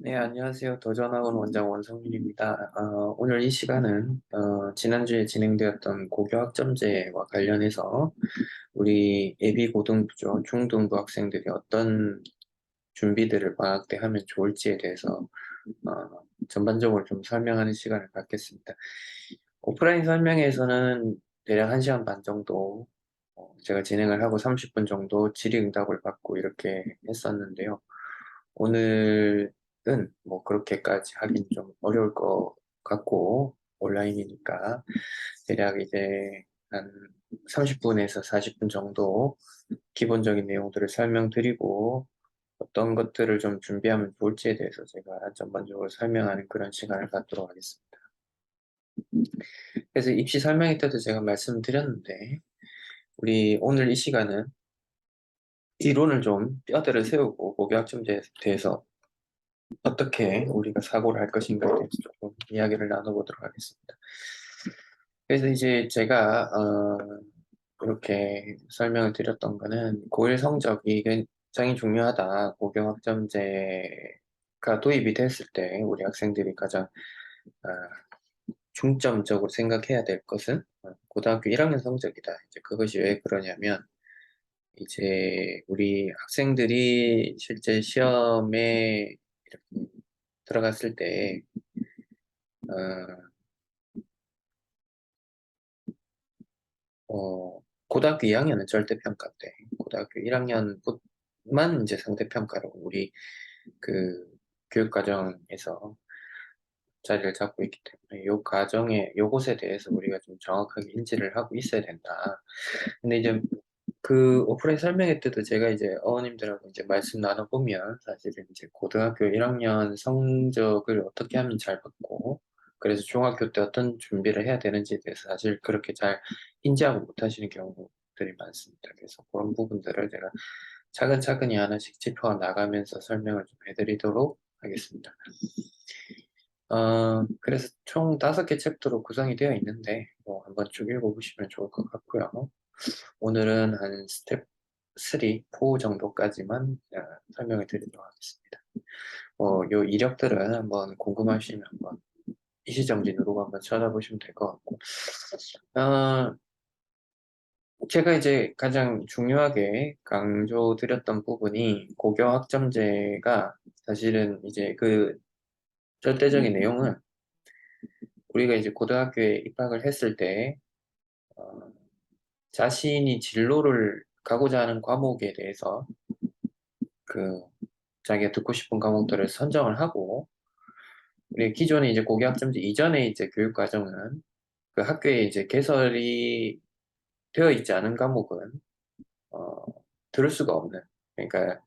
네, 안녕하세요. 도전학원 원장 원성민입니다. 오늘 이 시간은 지난주에 진행되었던 고교학점제와 관련해서 우리 예비 고등부죠, 중등부 학생들이 어떤 준비들을 방학 때 하면 좋을지에 대해서 전반적으로 좀 설명하는 시간을 갖겠습니다. 오프라인 설명회에서는 대략 1시간 반 정도 제가 진행을 하고 30분 정도 질의응답을 받고 이렇게 했었는데요. 오늘은 뭐 그렇게까지 하긴 좀 어려울 것 같고 온라인이니까 대략 이제 한 30분에서 40분 정도 기본적인 내용들을 설명드리고 어떤 것들을 좀 준비하면 좋을지에 대해서 제가 전반적으로 설명하는 그런 시간을 갖도록 하겠습니다. 그래서 입시 설명회 때도 제가 말씀드렸는데 우리 오늘 이 시간은 이론을 좀 뼈대를 세우고 고교학점제에 대해서 어떻게 우리가 사고를 할 것인가에 대해서 조금 이야기를 나눠보도록 하겠습니다. 그래서 이제 제가 이렇게 설명을 드렸던 거는 고1 성적이 굉장히 중요하다. 고교학점제가 도입이 됐을 때 우리 학생들이 가장 어, 중점적으로 생각해야 될 것은 고등학교 1학년 성적이다. 이제 그것이 왜 그러냐면 이제 우리 학생들이 실제 시험에 이렇게 들어갔을 때 어, 고등학교 2학년은 절대평가 때, 고등학교 1학년만 이제 상대평가로 우리 그 교육과정에서 자리를 잡고 있기 때문에 요 과정에 요것에 대해서 우리가 좀 정확하게 인지를 하고 있어야 된다. 근데 이제 그 오프라인 설명회 때도 제가 이제 어머님들하고 이제 말씀 나눠보면 사실은 이제 고등학교 1학년 성적을 어떻게 하면 잘 받고 그래서 중학교 때 어떤 준비를 해야 되는지에 대해서 사실 그렇게 잘 인지하고 못하시는 경우들이 많습니다. 그래서 그런 부분들을 제가 차근차근히 하나씩 짚어 나가면서 설명을 좀 해드리도록 하겠습니다. 그래서 총 5개 챕터로 구성이 되어 있는데 뭐 한번 쭉 읽어보시면 좋을 것 같고요. 오늘은 한 스텝 3, 4 정도까지만 설명을 드리도록 하겠습니다. 요 이력들은 한번 궁금하시면 한번 이시정지 누르고 한번 찾아보시면 될 것 같고, 어, 제가 이제 가장 중요하게 강조드렸던 부분이 고교학점제가 사실은 이제 그 절대적인 내용은 우리가 이제 고등학교에 입학을 했을 때 어, 자신이 진로를 가고자 하는 과목에 대해서 그 자기가 듣고 싶은 과목들을 선정을 하고 우리 기존에 이제 고교학점제 이전에 이제 교육과정은 그 학교에 이제 개설이 되어 있지 않은 과목은 어, 들을 수가 없는 그러니까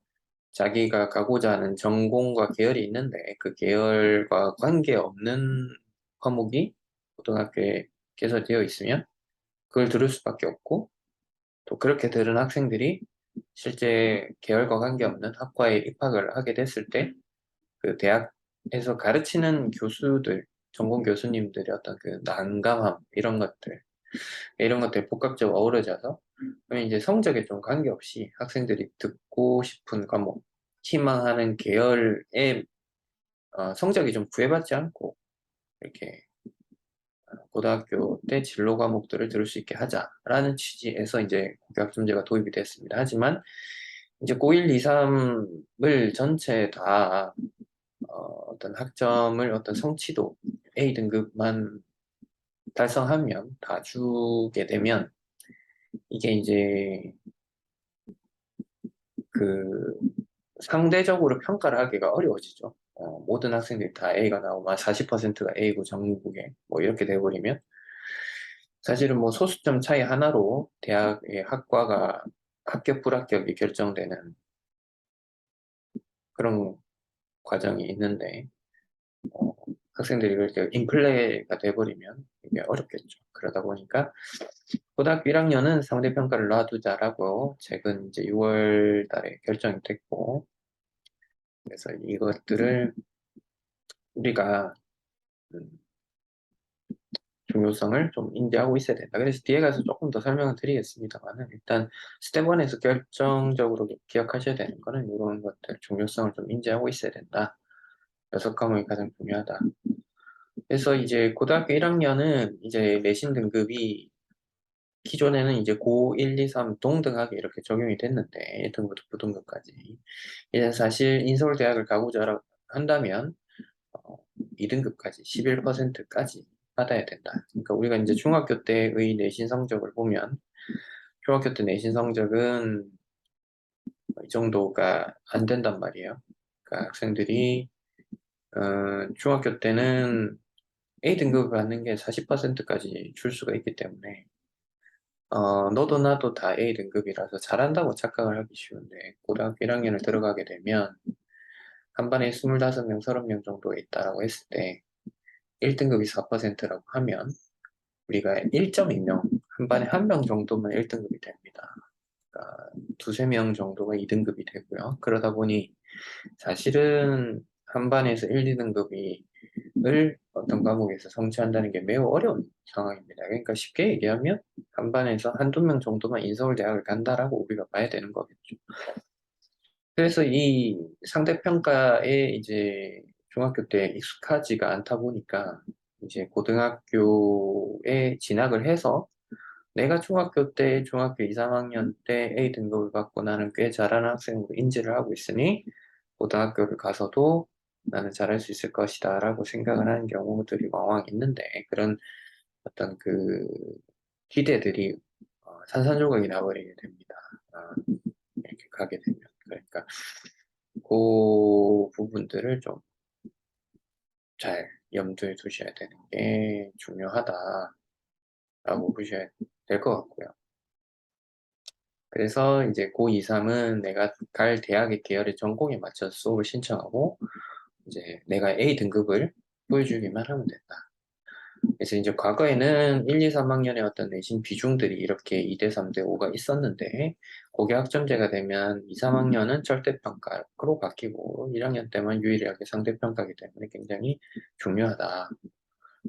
자기가 가고자 하는 전공과 계열이 있는데 그 계열과 관계없는 과목이 고등학교에 개설되어 있으면 그걸 들을 수밖에 없고 또 그렇게 들은 학생들이 실제 계열과 관계없는 학과에 입학을 하게 됐을 때 그 대학에서 가르치는 교수들, 전공 교수님들의 어떤 그 난감함 이런 것들 복합적으로 어우러져서 이제 성적에 좀 관계없이 학생들이 듣고 싶은 과목, 희망하는 계열의 성적이 좀 구애받지 않고 이렇게 고등학교 때 진로 과목들을 들을 수 있게 하자라는 취지에서 이제 고교학점제가 도입이 됐습니다. 하지만 이제 고1, 2, 3을 전체 다 어떤 학점을 어떤 성취도 A 등급만 달성하면 다 주게 되면 이게 이제 그 상대적으로 평가를 하기가 어려워지죠. 모든 학생들이 다 A가 나오고 40%가 A고 전국에 뭐 이렇게 돼버리면 사실은 뭐 소수점 차이 하나로 대학의 학과가 합격 불합격이 결정되는 그런 과정이 있는데 어, 학생들이 그렇게 인플레가 돼버리면 이게 어렵겠죠. 그러다 보니까 고등학교 1학년은 상대평가를 놔두자라고 최근 이제 6월 달에 결정이 됐고 그래서 이것들을 우리가 음, 중요성을 좀 인지하고 있어야 된다. 그래서 뒤에 가서 조금 더 설명을 드리겠습니다만은 일단 스텝 1에서 결정적으로 기억하셔야 되는 거는 이런 것들 중요성을 좀 인지하고 있어야 된다. 6과목이 가장 중요하다. 그래서 이제 고등학교 1학년은 이제 내신 등급이 기존에는 이제 고 1, 2, 3 동등하게 이렇게 적용이 됐는데 1등급부터 9등급까지 이제 사실 인서울대학을 가고자 한다면 2등급까지 11%까지 받아야 된다. 그러니까 우리가 이제 중학교 때의 내신 성적을 보면 중학교 때 내신 성적은 이 정도가 안 된단 말이에요. 그러니까 학생들이 중학교 때는 A등급을 받는 게 40%까지 줄 수가 있기 때문에 너도 나도 다 A등급이라서 잘한다고 착각을 하기 쉬운데 고등학교 1학년을 들어가게 되면 한 반에 25명, 30명 정도 있다라고 했을 때 1등급이 4%라고 하면 우리가 1.2명, 한 반에 한 명 정도면 1등급이 됩니다. 그러니까 두세 명 정도가 2등급이 되고요. 그러다 보니 사실은 한 반에서 1, 2등급이 을 어떤 과목에서 성취한다는 게 매우 어려운 상황입니다. 그러니까 쉽게 얘기하면 한 반에서 한두 명 정도만 인서울대학을 간다라고 우리가 봐야 되는 거겠죠. 그래서 이 상대평가에 이제 중학교 때 익숙하지가 않다 보니까 이제 고등학교에 진학을 해서 내가 중학교 때 중학교 2, 3학년 때 A 등급을 받고 나는 꽤 잘하는 학생으로 인지를 하고 있으니 고등학교를 가서도 나는 잘할 수 있을 것이다 라고 생각을 하는 경우들이 왕왕 있는데 그런 어떤 그 기대들이 산산조각이 나버리게 됩니다. 이렇게 가게 되면. 그러니까 그 부분들을 좀 잘 염두에 두셔야 되는 게 중요하다라고 보셔야 될 것 같고요. 그래서 이제 고2, 3은 내가 갈 대학의 계열의 전공에 맞춰서 수업을 신청하고 이제 내가 A 등급을 보여주기만 하면 된다. 그래서 이제 과거에는 1, 2, 3학년의 어떤 내신 비중들이 이렇게 2대 3대 5가 있었는데 고교 학점제가 되면 2, 3학년은 절대평가로 바뀌고 1학년 때만 유일하게 상대평가이기 때문에 굉장히 중요하다.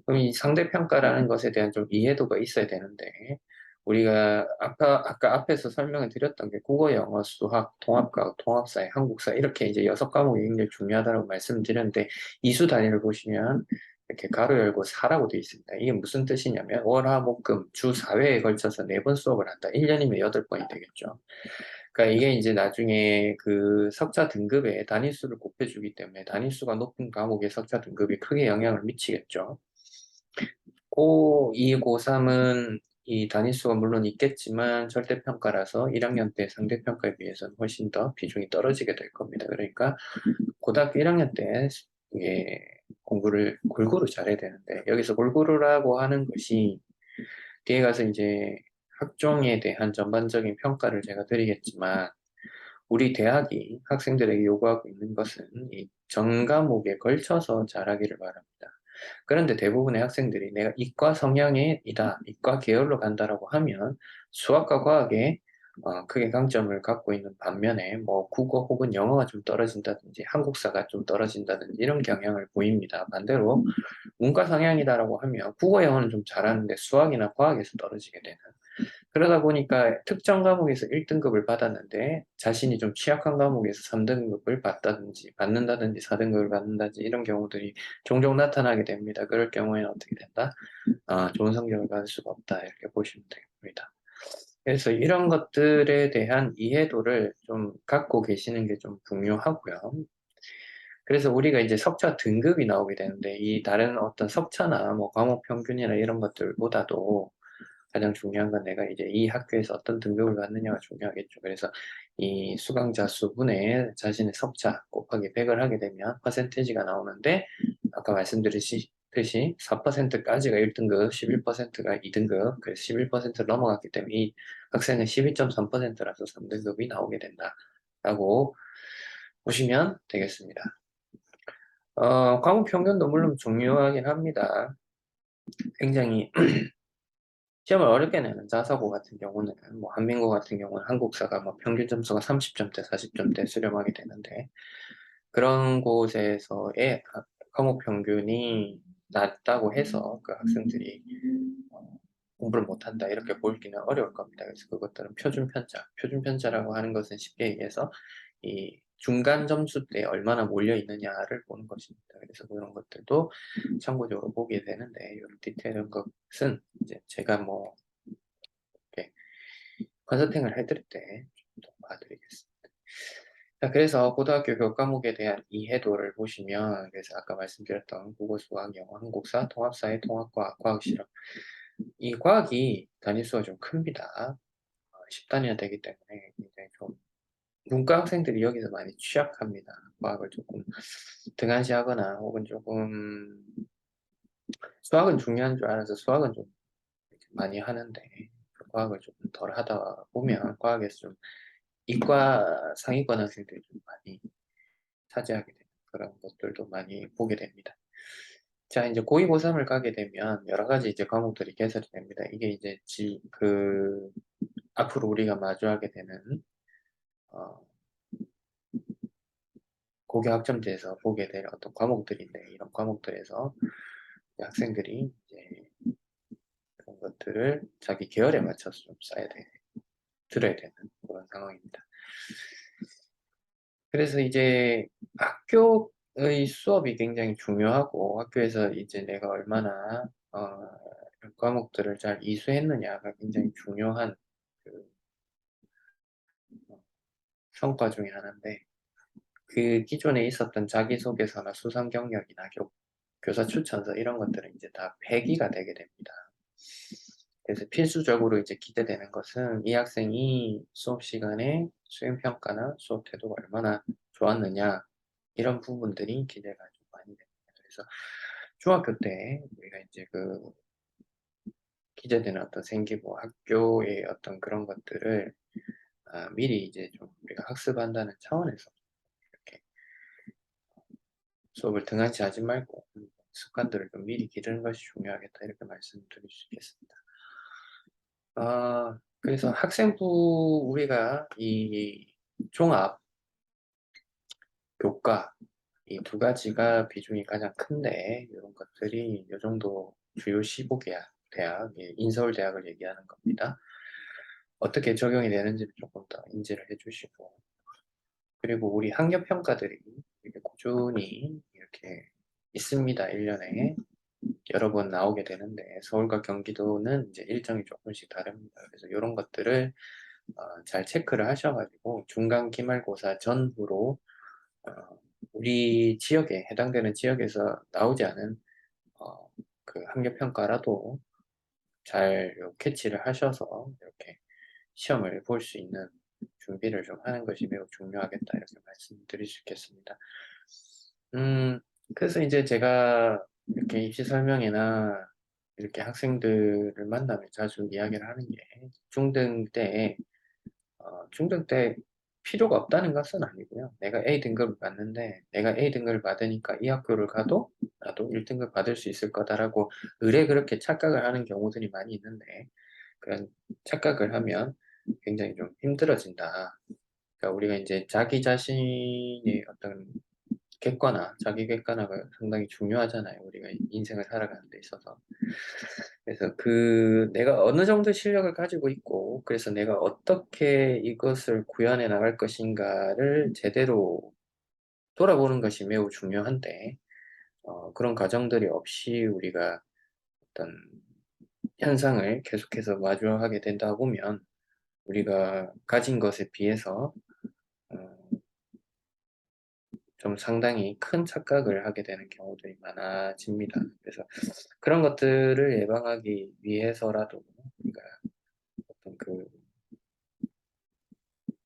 그럼 이 상대평가라는 것에 대한 좀 이해도가 있어야 되는데 우리가 아까 앞에서 설명을 드렸던 게 국어, 영어, 수학, 통합과학, 통합사회, 한국사 이렇게 이제 6과목이 굉장히 중요하다고 말씀을 드렸는데 이수 단위를 보시면 이렇게 가로 열고 4라고 되어 있습니다. 이게 무슨 뜻이냐면 월, 화, 목, 금, 주 4회에 걸쳐서 4번 수업을 한다. 1년이면 8번이 되겠죠. 그러니까 이게 이제 나중에 그 석자 등급에 단위수를 곱해주기 때문에 단위수가 높은 과목의 석자 등급이 크게 영향을 미치겠죠. 고2, 고3은 이 단위수가 물론 있겠지만 절대평가라서 1학년 때 상대평가에 비해서는 훨씬 더 비중이 떨어지게 될 겁니다. 그러니까 고등학교 1학년 때 이게 공부를 골고루 잘해야 되는데 여기서 골고루라고 하는 것이 뒤에 가서 이제 학종에 대한 전반적인 평가를 제가 드리겠지만 우리 대학이 학생들에게 요구하고 있는 것은 이 전 과목에 걸쳐서 잘하기를 바랍니다. 그런데 대부분의 학생들이 내가 이과 성향이다, 이과 계열로 간다라고 하면 수학과 과학에 크게 강점을 갖고 있는 반면에 뭐 국어 혹은 영어가 좀 떨어진다든지 한국사가 좀 떨어진다든지 이런 경향을 보입니다. 반대로 문과 성향이다라고 하면 국어 영어는 좀 잘하는데 수학이나 과학에서 떨어지게 되는 그러다 보니까 특정 과목에서 1등급을 받았는데 자신이 좀 취약한 과목에서 3등급을 받는다든지 4등급을 받는다든지 이런 경우들이 종종 나타나게 됩니다. 그럴 경우에는 어떻게 된다? 좋은 성적을 받을 수가 없다. 이렇게 보시면 됩니다. 그래서 이런 것들에 대한 이해도를 좀 갖고 계시는 게 좀 중요하고요. 그래서 우리가 이제 석차 등급이 나오게 되는데 이 다른 어떤 석차나 뭐 과목 평균이나 이런 것들보다도 가장 중요한 건 내가 이제 이 학교에서 어떤 등급을 받느냐가 중요하겠죠. 그래서 이 수강자 수분의 자신의 석차 곱하기 100을 하게 되면 퍼센테이지가 나오는데 아까 말씀드렸듯이 4%까지가 1등급, 11%가 2등급, 그래서 11%를 넘어갔기 때문에 이 학생은 12.3%라서 3등급이 나오게 된다라고 보시면 되겠습니다. 과목 평균도 물론 중요하긴 합니다. 굉장히 시험을 어렵게 내는 자사고 같은 경우는 뭐 한민고 같은 경우는 한국사가 뭐 평균 점수가 30점대, 40점대 수렴하게 되는데 그런 곳에서의 과목 평균이 낮다고 해서 그 학생들이 공부를 못한다 이렇게 보기는 어려울 겁니다. 그래서 그것들은 표준 편차, 표준 편차라고 하는 것은 쉽게 얘기해서 이 중간 점수 때 얼마나 몰려 있느냐를 보는 것입니다. 그래서 그런 것들도 참고적으로 보게 되는데 이런 디테일한 것은 이제 제가 뭐 이렇게 컨설팅을 해드릴 때 좀 봐드리겠습니다. 자, 그래서 고등학교 교과목에 대한 이해도를 보시면 그래서 아까 말씀드렸던 국어, 수학, 영어, 한국사, 통합사회, 통합과학, 과학실험 이 과학이 단위수가 좀 큽니다. 10단위나 되기 때문에 굉장히 좀 문과 학생들이 여기서 많이 취약합니다. 과학을 조금 등한시하거나 혹은 조금 수학은 중요한 줄 알아서 수학은 좀 많이 하는데 과학을 조금 덜 하다 보면 과학에서 좀 이과 상위권 학생들이 좀 많이 차지하게 되는 그런 것들도 많이 보게 됩니다. 자, 이제 고2, 고3을 가게 되면 여러 가지 이제 과목들이 개설이 됩니다. 이게 이제 앞으로 우리가 마주하게 되는 어, 고교 학점제에서 보게 될 어떤 과목들인데 이런 과목들에서 학생들이 이제 그런 것들을 자기 계열에 맞춰서 좀 들어야 되는 그런 상황입니다. 그래서 이제 학교의 수업이 굉장히 중요하고 학교에서 이제 내가 얼마나 이런 과목들을 잘 이수했느냐가 굉장히 중요한 그 성과 중에 하나인데 그 기존에 있었던 자기소개서나 수상 경력이나 교사 추천서 이런 것들은 이제 다 폐기가 되게 됩니다. 그래서 필수적으로 이제 기대되는 것은 이 학생이 수업 시간에 수행평가나 수업 태도가 얼마나 좋았느냐 이런 부분들이 기대가 좀 많이 됩니다. 그래서 중학교 때 우리가 이제 기재되는 어떤 생기부 학교의 어떤 그런 것들을 미리 이제 좀 우리가 학습한다는 차원에서 이렇게 수업을 등한시 하지 말고 습관들을 좀 미리 기르는 것이 중요하겠다 이렇게 말씀드릴 수 있겠습니다. 그래서 학생부 우리가 이 종합, 교과 이 두 가지가 비중이 가장 큰데 이런 것들이 이 정도 주요 15개 대학, 인서울대학을 얘기하는 겁니다. 어떻게 적용이 되는지를 조금 더 인지를 해주시고 그리고 우리 학력평가들이 이렇게 꾸준히 이렇게 있습니다. 1년에 여러 번 나오게 되는데 서울과 경기도는 이제 일정이 조금씩 다릅니다. 그래서 이런 것들을 잘 체크를 하셔가지고 중간 기말고사 전후로 우리 지역에 해당되는 지역에서 나오지 않은 그 학력평가라도 잘 캐치를 하셔서 이렇게 시험을 볼 수 있는 준비를 좀 하는 것이 매우 중요하겠다 이렇게 말씀드릴 수 있겠습니다. 그래서 이제 제가 이렇게 입시 설명회나 이렇게 학생들을 만나면 자주 이야기를 하는 게 중등 때 필요가 없다는 것은 아니고요. 내가 A 등급을 받는데 내가 A 등급을 받으니까 이 학교를 가도 나도 1등급 받을 수 있을 거다라고 그렇게 착각을 하는 경우들이 많이 있는데 그런 착각을 하면 굉장히 좀 힘들어진다. 그러니까 우리가 이제 자기 자신의 어떤 자기 객관화가 상당히 중요하잖아요. 우리가 인생을 살아가는 데 있어서. 그래서 내가 어느 정도 실력을 가지고 있고, 그래서 내가 어떻게 이것을 구현해 나갈 것인가를 제대로 돌아보는 것이 매우 중요한데, 그런 과정들이 없이 우리가 어떤 현상을 계속해서 마주하게 된다 보면, 우리가 가진 것에 비해서 어, 좀 상당히 큰 착각을 하게 되는 경우들이 많아집니다. 그래서 그런 것들을 예방하기 위해서라도 우리가 어떤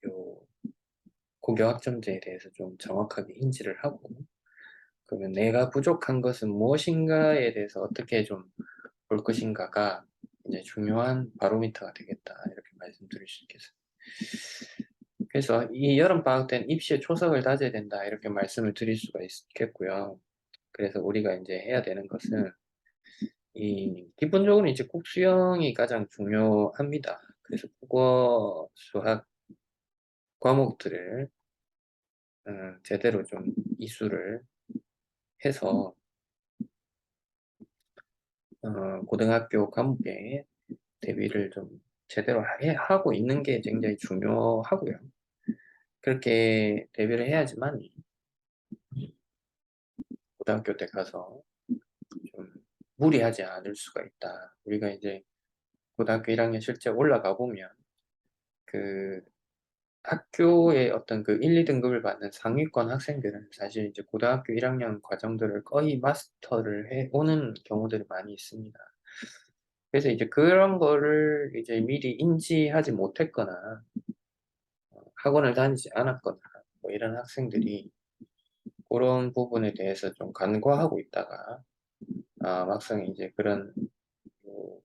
요 고교 학점제에 대해서 좀 정확하게 인지를 하고 그러면 내가 부족한 것은 무엇인가에 대해서 어떻게 좀 볼 것인가가 이제 중요한 바로미터가 되겠다 이렇게 말씀드릴 수 있겠습니다. 그래서 이 여름방학 때는 입시에 초석을 다져야 된다 이렇게 말씀을 드릴 수가 있겠고요. 그래서 우리가 이제 해야 되는 것은 기본적으로 이제 국수형이 가장 중요합니다. 그래서 국어, 수학 과목들을 제대로 좀 이수를 해서 고등학교 과목에 대비를 좀 제대로 하고 있는 게 굉장히 중요하고요. 그렇게 대비를 해야지만 고등학교 때 가서 좀 무리하지 않을 수가 있다. 우리가 이제 고등학교 1학년 실제 올라가 보면 그 학교의 어떤 그 1, 2등급을 받는 상위권 학생들은 사실 이제 고등학교 1학년 과정들을 거의 마스터를 해 오는 경우들이 많이 있습니다. 그래서 이제 그런 거를 이제 미리 인지하지 못했거나 학원을 다니지 않았거나 뭐 이런 학생들이 그런 부분에 대해서 좀 간과하고 있다가 막상 이제 그런 뭐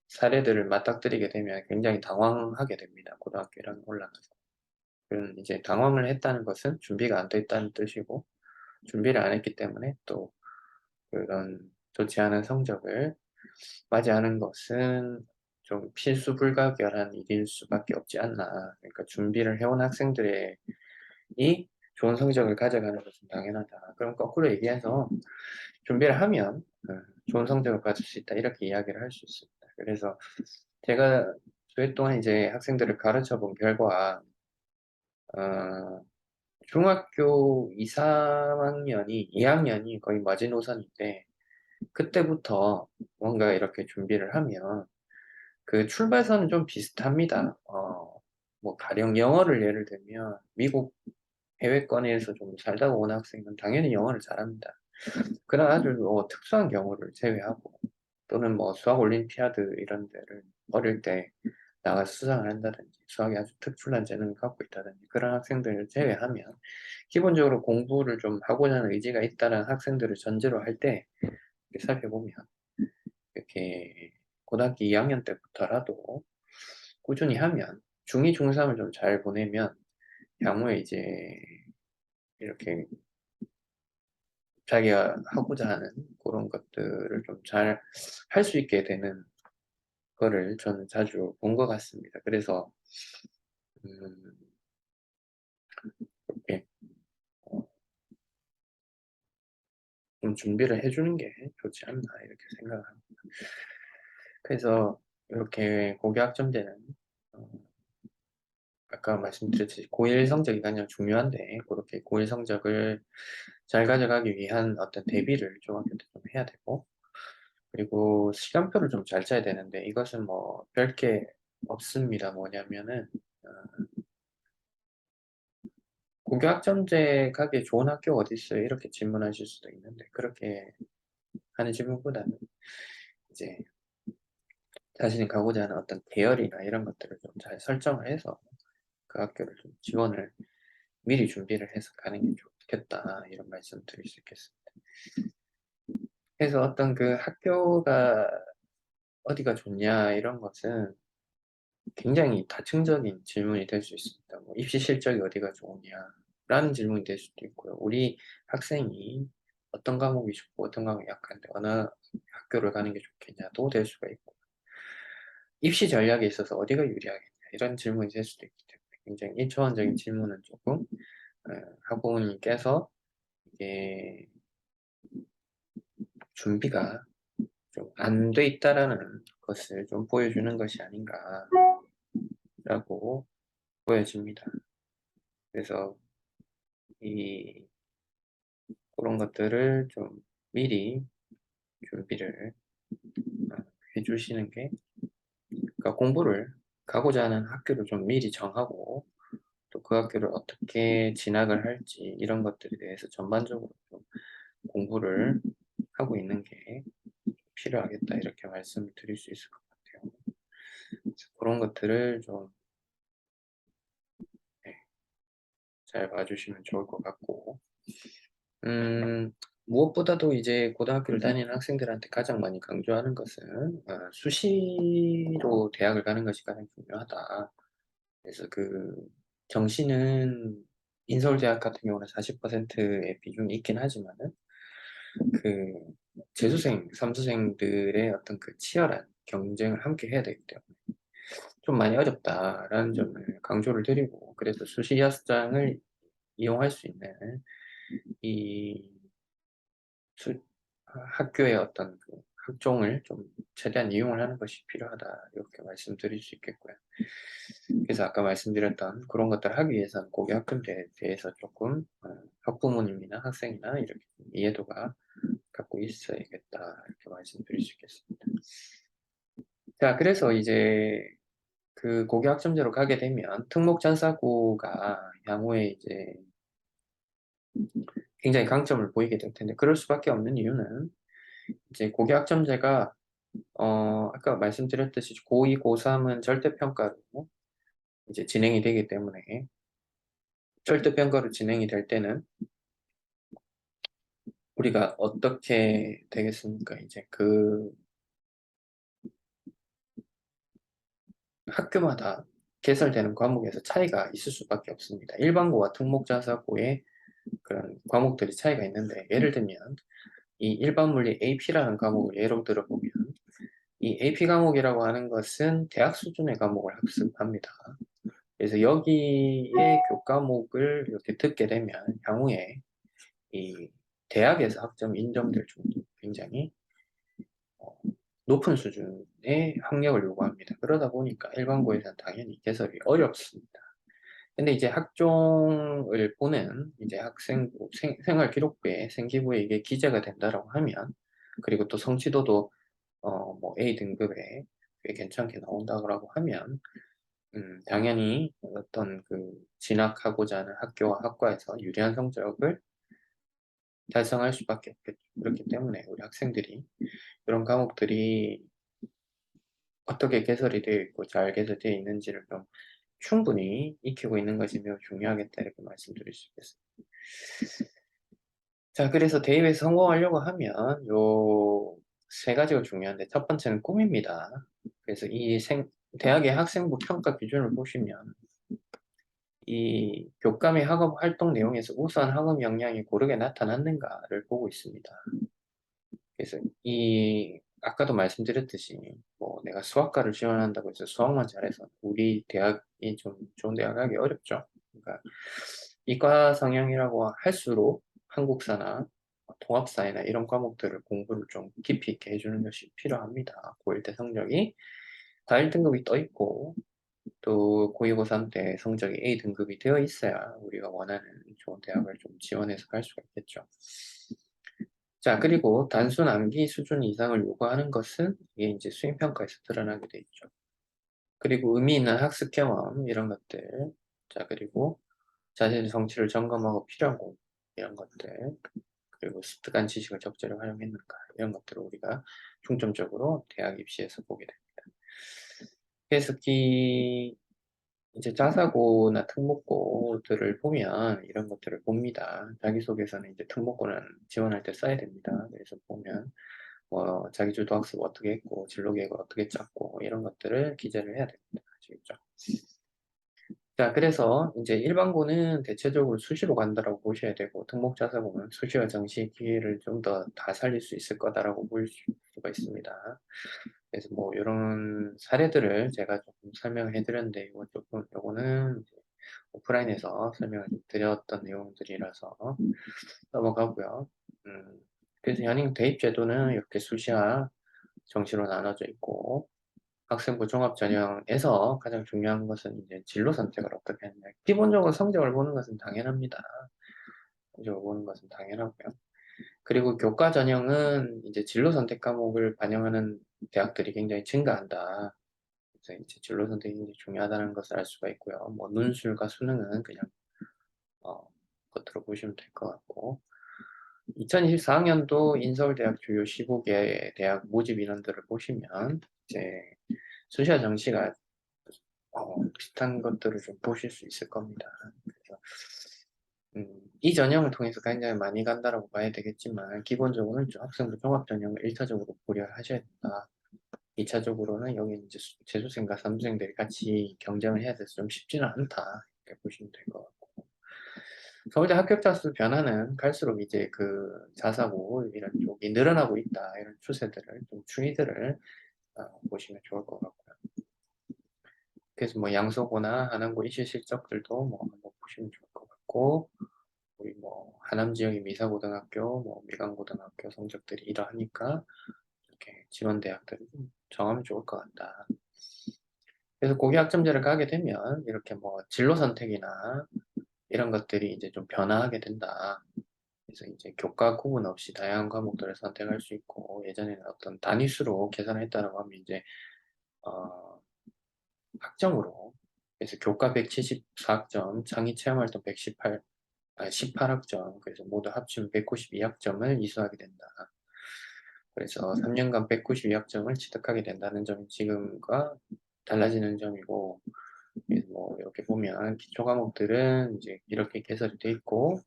사례들을 맞닥뜨리게 되면 굉장히 당황하게 됩니다. 고등학교 1학년 올라가서. 그런 이제 당황을 했다는 것은 준비가 안 돼 있다는 뜻이고 준비를 안 했기 때문에 또 그런 좋지 않은 성적을 맞이하는 것은 좀 필수불가결한 일일 수밖에 없지 않나. 그러니까 준비를 해온 학생들의 이 좋은 성적을 가져가는 것은 당연하다. 그럼 거꾸로 얘기해서 준비를 하면 좋은 성적을 받을 수 있다. 이렇게 이야기를 할 수 있습니다. 그래서 제가 주에 동안 이제 학생들을 가르쳐 본 결과 어, 중학교 2, 3학년이 2학년이 거의 마지노선인데 그때부터 뭔가 이렇게 준비를 하면 그 출발선은 좀 비슷합니다. 뭐 가령 영어를 예를 들면 미국 해외권에서 좀 살다 온 학생은 당연히 영어를 잘합니다. 그런 아주 특수한 경우를 제외하고 또는 뭐 수학 올림피아드 이런 데를 어릴 때 나가서 수상을 한다든지 수학에 아주 특출난 재능을 갖고 있다든지 그런 학생들을 제외하면 기본적으로 공부를 좀 하고자 하는 의지가 있다는 학생들을 전제로 할 때 살펴보면 이렇게 고등학교 2학년 때부터라도 꾸준히 하면 중2, 중3을 좀 잘 보내면 향후에 이제 이렇게 자기가 하고자 하는 그런 것들을 좀 잘 할 수 있게 되는 거를 저는 자주 본 것 같습니다. 그래서 음, 이렇게 좀 준비를 해주는 게 좋지 않나 이렇게 생각합니다. 그래서 이렇게 고교 학점제는 어, 아까 말씀드렸듯이 고1 성적이 가장 중요한데 그렇게 고1 성적을 잘 가져가기 위한 어떤 대비를 중학교 때 좀 해야 되고 그리고 시간표를 좀 잘 짜야 되는데 이것은 뭐 별게 없습니다. 뭐냐면은 어, 고교 학점제 가기 좋은 학교 어디 있어요? 이렇게 질문하실 수도 있는데 그렇게 하는 질문보다는 이제 자신이 가고자 하는 어떤 계열이나 이런 것들을 좀 잘 설정을 해서 그 학교를 좀 지원을 미리 준비를 해서 가는 게 좋겠다 이런 말씀 드릴 수 있겠습니다. 그래서 어떤 그 학교가 어디가 좋냐 이런 것은 굉장히 다층적인 질문이 될 수 있습니다. 뭐 입시 실적이 어디가 좋으냐라는 질문이 될 수도 있고요. 우리 학생이 어떤 과목이 좋고 어떤 과목이 약한데 어느 학교를 가는 게 좋겠냐도 될 수가 있고 입시 전략에 있어서 어디가 유리하겠냐 이런 질문이 될 수도 있기 때문에 굉장히 1차원적인 질문은 조금 학부모님께서 이게 준비가 좀 안 돼 있다라는 것을 좀 보여주는 것이 아닌가라고 보여집니다. 그래서 이 그런 것들을 좀 미리 준비를 해주시는 게 그러니까 공부를 가고자 하는 학교를 좀 미리 정하고 또 그 학교를 어떻게 진학을 할지 이런 것들에 대해서 전반적으로 좀 공부를 하고 있는 게 필요하겠다 이렇게 말씀을 드릴 수 있을 것 같아요. 그래서 그런 것들을 좀 네, 잘 봐주시면 좋을 것 같고 무엇보다도 이제 고등학교를 다니는 학생들한테 가장 많이 강조하는 것은 수시로 대학을 가는 것이 가장 중요하다. 그래서 그 정시는 인서울대학 같은 경우는 40%의 비중이 있긴 하지만은 그 재수생, 삼수생들의 어떤 그 치열한 경쟁을 함께 해야 되기 때문에 좀 많이 어렵다라는 점을 강조를 드리고 그래서 수시 여수장을 이용할 수 있는 이 학교의 어떤 그 학종을 좀 최대한 이용을 하는 것이 필요하다. 이렇게 말씀드릴 수 있겠고요. 그래서 아까 말씀드렸던 그런 것들을 하기 위해서는 고교 학점제에 대해서 조금 학부모님이나 학생이나 이렇게 이해도가 갖고 있어야겠다. 이렇게 말씀드릴 수 있겠습니다. 자, 그래서 이제 그 고교 학점제로 가게 되면 특목전사고가 향후에 이제 굉장히 강점을 보이게 될 텐데, 그럴 수밖에 없는 이유는 이제 고교 학점제가 아까 말씀드렸듯이 고2, 고3은 절대평가로 이제 진행이 되기 때문에, 절대평가로 진행이 될 때는 우리가 어떻게 되겠습니까? 이제 그 학교마다 개설되는 과목에서 차이가 있을 수밖에 없습니다. 일반고와 특목자사고의 그런 과목들이 차이가 있는데, 예를 들면 이 일반물리 AP라는 과목을 예로 들어보면, 이 AP 과목이라고 하는 것은 대학 수준의 과목을 학습합니다. 그래서 여기에 교과목을 이렇게 듣게 되면 향후에 이 대학에서 학점 인정될 정도 굉장히 높은 수준의 학력을 요구합니다. 그러다 보니까 일반고에서는 당연히 개설이 어렵습니다. 근데 이제 학종을 보는 이제 학생부, 생활기록부에, 생기부에 이게 기재가 된다라고 하면, 그리고 또 성취도도 뭐 A 등급에 꽤 괜찮게 나온다고 하면, 당연히 어떤 그 진학하고자 하는 학교와 학과에서 유리한 성적을 달성할 수밖에 없겠죠. 그렇기 때문에 우리 학생들이 이런 과목들이 어떻게 개설이 되어 있고 잘 개설되어 있는지를 좀 충분히 익히고 있는 것이 매우 중요하겠다, 이렇게 말씀드릴 수 있겠습니다. 자, 그래서 대입에 성공하려고 하면 요 세 가지가 중요한데, 첫 번째는 꿈입니다. 그래서 이 대학의 학생부 평가 기준을 보시면 이 교과및 학업 활동 내용에서 우수한 학업 역량이 고르게 나타났는가를 보고 있습니다. 그래서 이 아까도 말씀드렸듯이 뭐 내가 수학과를 지원한다고 해서 수학만 잘해서 우리 대학이 좀 좋은 대학 가기 어렵죠. 그러니까 이과 성향이라고 할수록 한국사나 통합사회나 이런 과목들을 공부를 좀 깊이 있게 해주는 것이 필요합니다. 고1 때 성적이 과일 등급이 떠 있고, 또 고2, 고3 때 성적이 A 등급이 되어 있어야 우리가 원하는 좋은 대학을 좀 지원해서 갈 수가 있겠죠. 자, 그리고 단순 암기 수준 이상을 요구하는 것은 이게 이제 수행평가에서 드러나게 돼 있죠. 그리고 의미 있는 학습 경험, 이런 것들. 자, 그리고 자신의 성취를 점검하고 필요한 공부, 이런 것들. 그리고 습득한 지식을 적절히 활용했는가, 이런 것들을 우리가 중점적으로 대학 입시에서 보게 됩니다. 그래서 이제 자사고나 특목고들을 보면 이런 것들을 봅니다. 자기소개서는 이제 특목고는 지원할 때 써야 됩니다. 그래서 보면 뭐 자기주도 학습 어떻게 했고, 진로 계획을 어떻게 짰고, 이런 것들을 기재를 해야 됩니다. 아시겠죠? 자, 그래서 이제 일반고는 대체적으로 수시로 간다라고 보셔야 되고, 특목자사고는 수시와 정시 기회를 좀 더 다 살릴 수 있을 거다라고 볼 수가 있습니다. 그래서 뭐 이런 사례들을 제가 조금 설명을 해드렸는데, 이거 조금 요거는 오프라인에서 설명을 드렸던 내용들이라서 넘어가고요. 그래서 현행 대입 제도는 이렇게 수시와 정시로 나눠져 있고, 학생부 종합전형에서 가장 중요한 것은 이제 진로 선택을 어떻게 하느냐. 기본적으로 성적을 보는 것은 당연합니다. 성적을 보는 것은 당연하고요. 그리고 교과 전형은 이제 진로 선택 과목을 반영하는 대학들이 굉장히 증가한다. 그래서 이제 진로 선택이 굉장히 중요하다는 것을 알 수가 있고요. 뭐 논술과 수능은 그냥 겉으로 보시면 될 것 같고, 2024학년도 인서울대학 주요 15개 대학 모집 인원들을 보시면 이제 수시와 정시가 비슷한 것들을 좀 보실 수 있을 겁니다. 그래서 이 전형을 통해서 굉장히 많이 간다라고 봐야 되겠지만, 기본적으로는 학생부 종합 전형을 1차적으로 고려하셔야 된다. 2차적으로는 여기 이제 재수생과 삼수생들이 같이 경쟁을 해야 돼서 좀 쉽지는 않다, 이렇게 보시면 될 것 같고, 서울대 합격자 수 변화는 갈수록 이제 그 자사고 이런 쪽이 늘어나고 있다, 이런 추세들을 좀 추이들을 보시면 좋을 것 같고요. 그래서 뭐 양서고나 한남고 이실 실적들도 뭐 한번 보시면 좋을 것 같고, 우리 뭐 하남 지역의 미사고등학교, 뭐 미강고등학교 성적들이 이러하니까 이렇게 이렇게 지원 대학들을 좀 정하면 좋을 것 같다. 그래서 고교 학점제를 가게 되면 이렇게 뭐 진로 선택이나 이런 것들이 이제 좀 변화하게 된다. 그래서 이제 교과 구분 없이 다양한 과목들을 선택할 수 있고, 예전에는 어떤 단위수로 계산했다라고 하면 이제 어, 학점으로, 그래서 교과 174학점, 창의 체험활동 18학점, 그래서 모두 합치면 192학점을 이수하게 된다. 그래서 3년간 192학점을 취득하게 된다는 점이 지금과 달라지는 점이고, 그래서 뭐 이렇게 보면 기초 과목들은 이제 이렇게 개설이 돼 있고,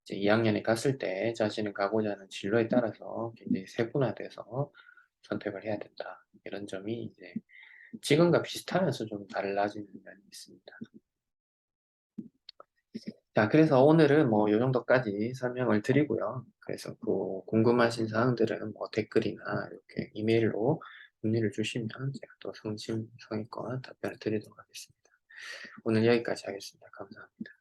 이제 2학년에 갔을 때 자신이 가고자 하는 진로에 따라서 굉장히 세분화돼서 선택을 해야 된다. 이런 점이 이제 지금과 비슷하면서 좀 달라지는 면이 있습니다. 자, 그래서 오늘은 뭐 요 정도까지 설명을 드리고요. 그래서 그 궁금하신 사항들은 뭐 댓글이나 이렇게 이메일로 문의를 주시면 제가 또 성심성의껏 답변을 드리도록 하겠습니다. 오늘 여기까지 하겠습니다. 감사합니다.